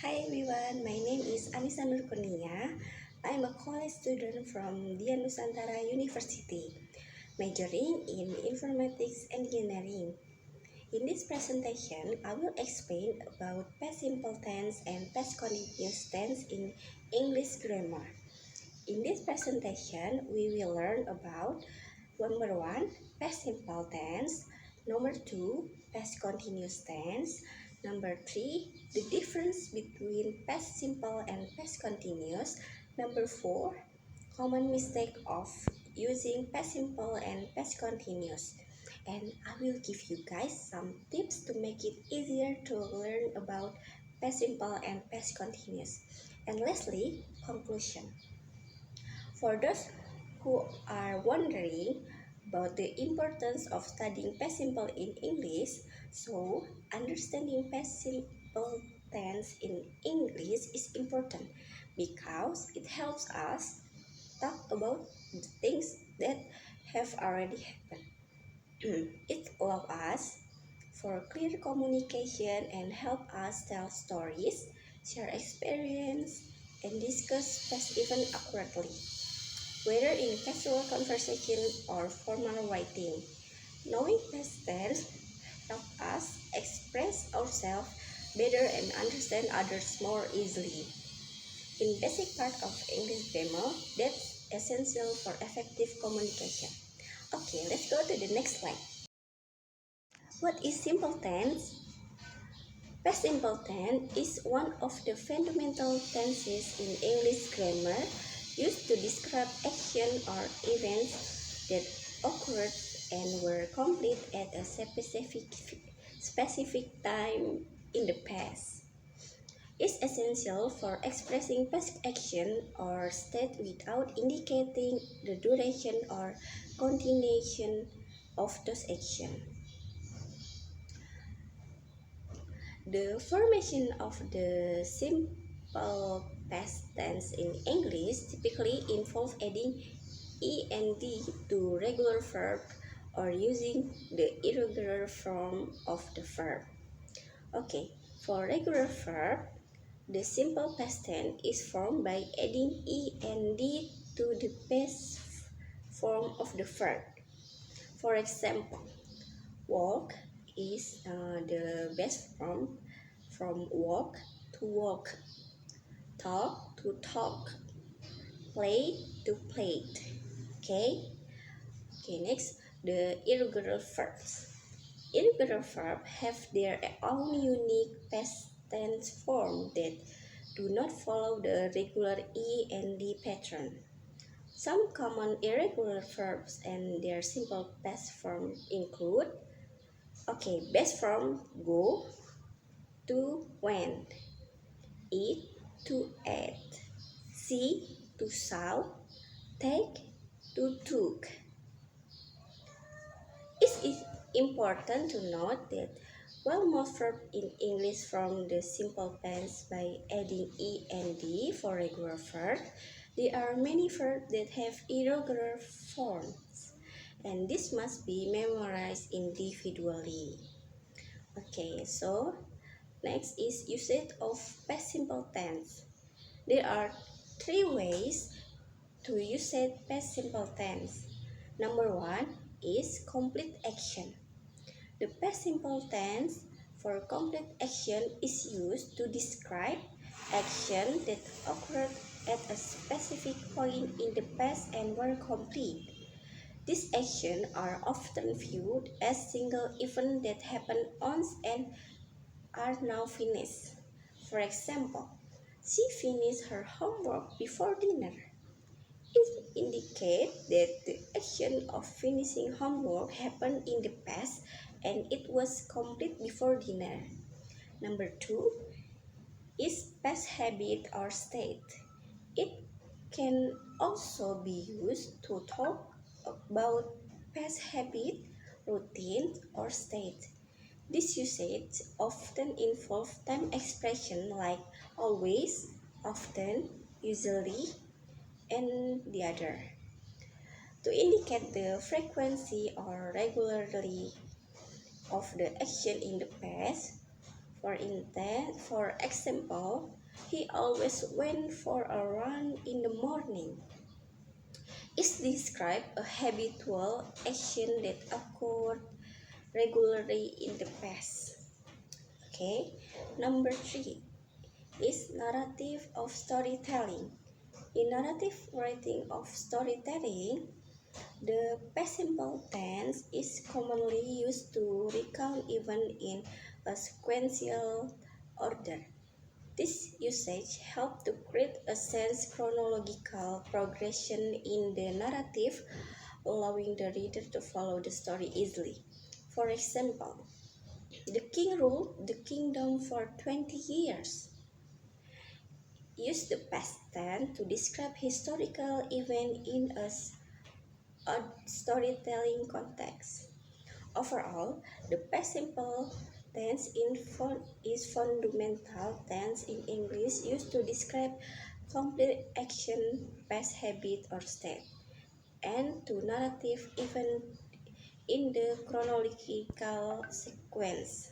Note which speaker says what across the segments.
Speaker 1: Hi everyone, my name is Anissa Nurkunia. I'm a college student from Dian Nusantara University, majoring in informatics engineering. In this presentation, I will explain about past simple tense and past continuous tense in English grammar. In this presentation, we will learn about number 1, past simple tense, number 2, past continuous tense, number 3, the difference between past simple and past continuous, number 4, common mistake of using past simple and past continuous. And I will give you guys some tips to make it easier to learn about past simple and past continuous. And lastly, conclusion. For those who are wondering about the importance of studying past simple in English, so understanding past simple tense in English is important because it helps us talk about the things that have already happened. It allows us for clear communication and help us tell stories, share experience, and discuss past events accurately, whether in casual conversation or formal writing. Knowing past tense helps us express ourselves better and understand others more easily. In basic part of English grammar, that's essential for effective communication. Okay, let's go to the next slide. What is simple tense? Past simple tense is one of the fundamental tenses in English grammar used to describe action or events that occurred and were complete at a specific time in the past. It's essential for expressing past action or state without indicating the duration or continuation of those actions. The formation of the simple past tense in English typically involves adding ed to regular verb or using the irregular form of the verb. Okay, for regular verb, the simple past tense is formed by adding ed to the past form of the verb. For example, walk is the best form from walk to walk, talk to talk, play to played. Okay, next, the irregular verbs. Irregular verbs have their own unique past tense form that do not follow the regular ed pattern. Some common irregular verbs and their simple past form include, best form go to went, eat to ate, see to saw, take to took. It is important to note that while most verbs in English form the simple tense by adding ed for regular verbs, there are many verbs that have irregular forms, and this must be memorized individually. Okay, so next is usage of past simple tense. There are three ways to use past simple tense. Number 1 is complete action. The past simple tense for complete action is used to describe action that occurred at a specific point in the past and were complete. These actions are often viewed as single events that happened once and are now finished. For example, she finished her homework before dinner. It indicates that the action of finishing homework happened in the past and it was complete before dinner. Number 2 is past habit or state. It can also be used to talk about past habit, routine, or state. This usage often involves time expression like always, often, usually, and the other. To indicate the frequency or regularity of the action in the past, For example, he always went for a run in the morning. Is describe a habitual action that occurred regularly in the past. Okay, number 3 is narrative of storytelling. In narrative writing of storytelling, the past simple tense is commonly used to recount events in a sequential order. This usage helps to create a sense chronological progression in the narrative, allowing the reader to follow the story easily. For example, the king ruled the kingdom for 20 years. Use the past tense to describe historical event in a storytelling context. Overall, the past simple tense is fundamental tense in English used to describe complete action, past habit or state, and to narrative event in the chronological sequence.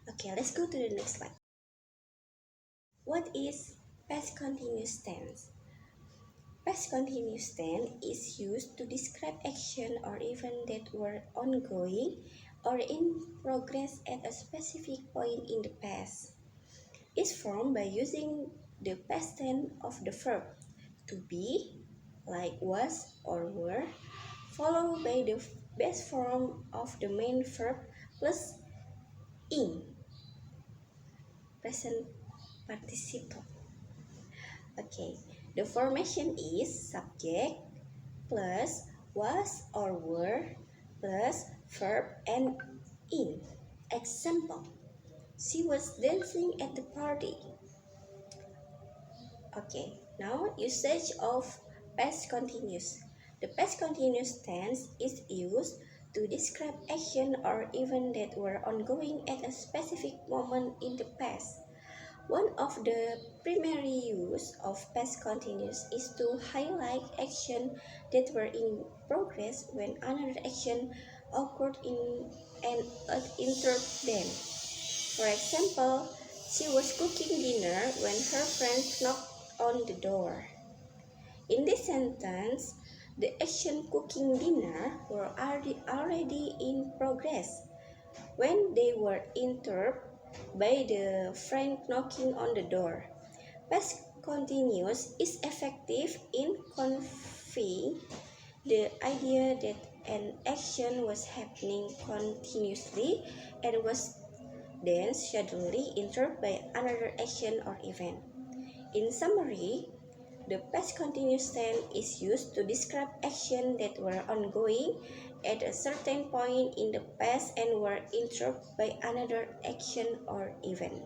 Speaker 1: Okay, let's go to the next slide. What is past continuous tense? Past continuous tense is used to describe action or event that were ongoing or in progress at a specific point in the past. It's formed by using the past tense of the verb to be, like was or were, followed by the base form of the main verb plus ing, present participle. Okay, the formation is subject plus was or were plus verb and ing. Example, she was dancing at the party. Okay, now usage of past continuous. The past continuous tense is used to describe action or event that were ongoing at a specific moment in the past. One of the primary use of past continuous is to highlight action that were in progress when another action occurred in and interrupt them. For example, she was cooking dinner when her friend knocked on the door. In this sentence, the action cooking dinner were already in progress when they were interrupted by the friend knocking on the door. Past continuous is effective in conveying the idea that an action was happening continuously and was then suddenly interrupted by another action or event. In summary, the past continuous tense is used to describe actions that were ongoing at a certain point in the past and were interrupted by another action or event.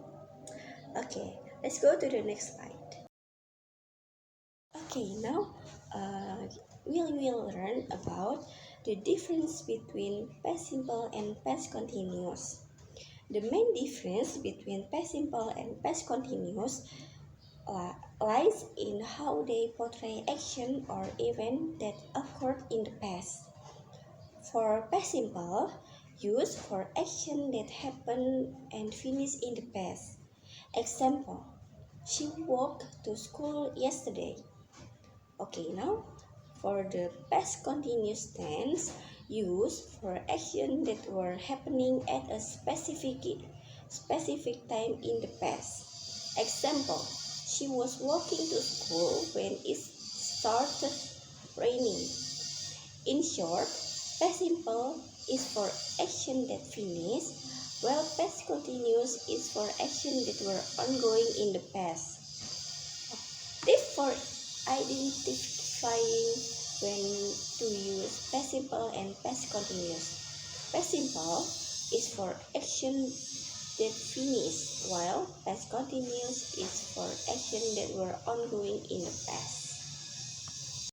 Speaker 1: Okay, let's go to the next slide. Okay, now we will learn about the difference between past simple and past continuous. The main difference between past simple and past continuous lies in how they portray action or event that occurred in the past. For past simple, used for action that happened and finished in the past. Example, she walked to school yesterday. Okay, now for the past continuous tense, used for action that were happening at a specific time in the past. Example, she was walking to school when it started raining. In short, past simple is for action that finished, while past continuous is for action that were ongoing in the past. Tips for identifying when to use past simple and past continuous. Past simple is for action that finish, while past continuous is for action that were ongoing in the past.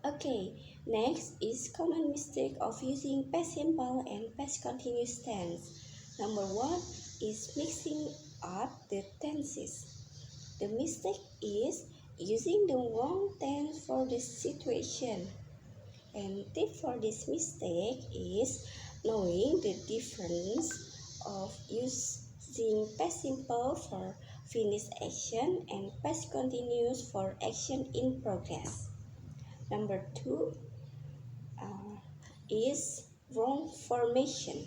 Speaker 1: Okay, next is common mistake of using past simple and past continuous tense. Number 1 is mixing up the tenses. The mistake is using the wrong tense for this situation. And tip for this mistake is knowing the difference of using past simple for finished action and past continuous for action in progress. Number 2 is wrong formation.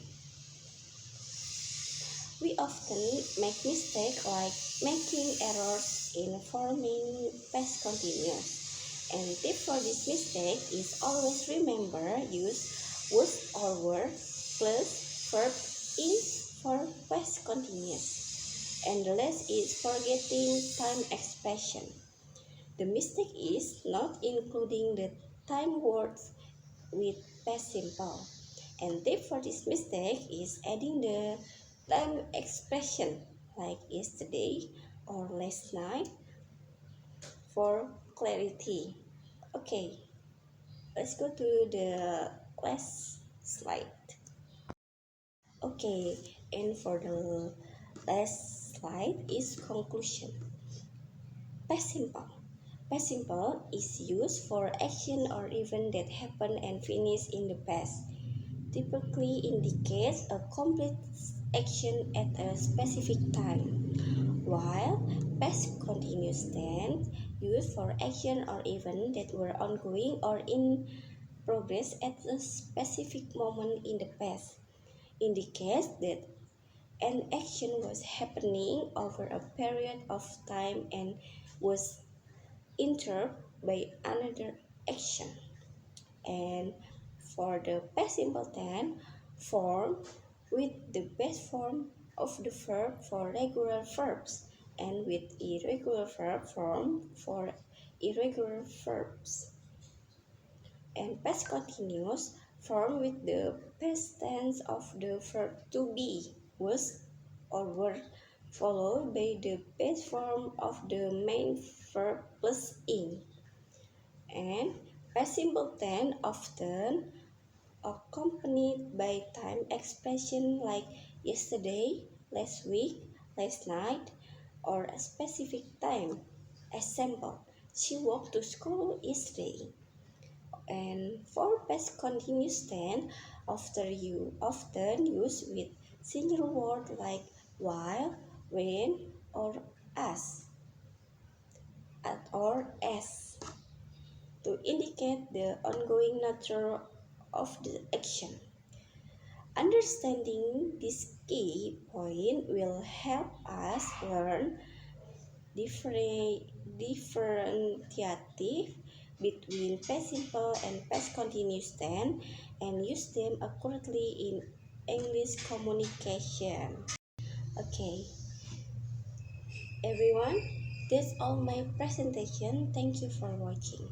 Speaker 1: We often make mistakes like making errors in forming past continuous. And tip for this mistake is always remember use was or were plus verb in for past continuous. And the last is forgetting time expression. The mistake is not including the time words with past simple. And tip for this mistake is adding the time expression like yesterday or last night for clarity. Okay, let's go to the last slide. Okay, and for the last slide is conclusion. Past simple. Past simple is used for action or event that happened and finished in the past. Typically indicates a complete action at a specific time, while past continuous tense used for action or event that were ongoing or in progress at a specific moment in the past, indicates that an action was happening over a period of time and was interrupted by another action. And for the past simple tense form with the base form of the verb for regular verbs and with irregular verb form for irregular verbs. And past continuous form with the past tense of the verb to be, was or were, followed by the base form of the main verb plus ing. And past simple tense often accompanied by time expression like yesterday, last week, last night, or a specific time. Example, she walked to school yesterday. And for past continuous tense, after you often use with singular word like while, when, or as, or as, to indicate the ongoing nature of the action. Understanding this key point will help us learn differentiative between past simple and past continuous tense and use them accurately in English communication. Okay, everyone, that's all my presentation. Thank you for watching.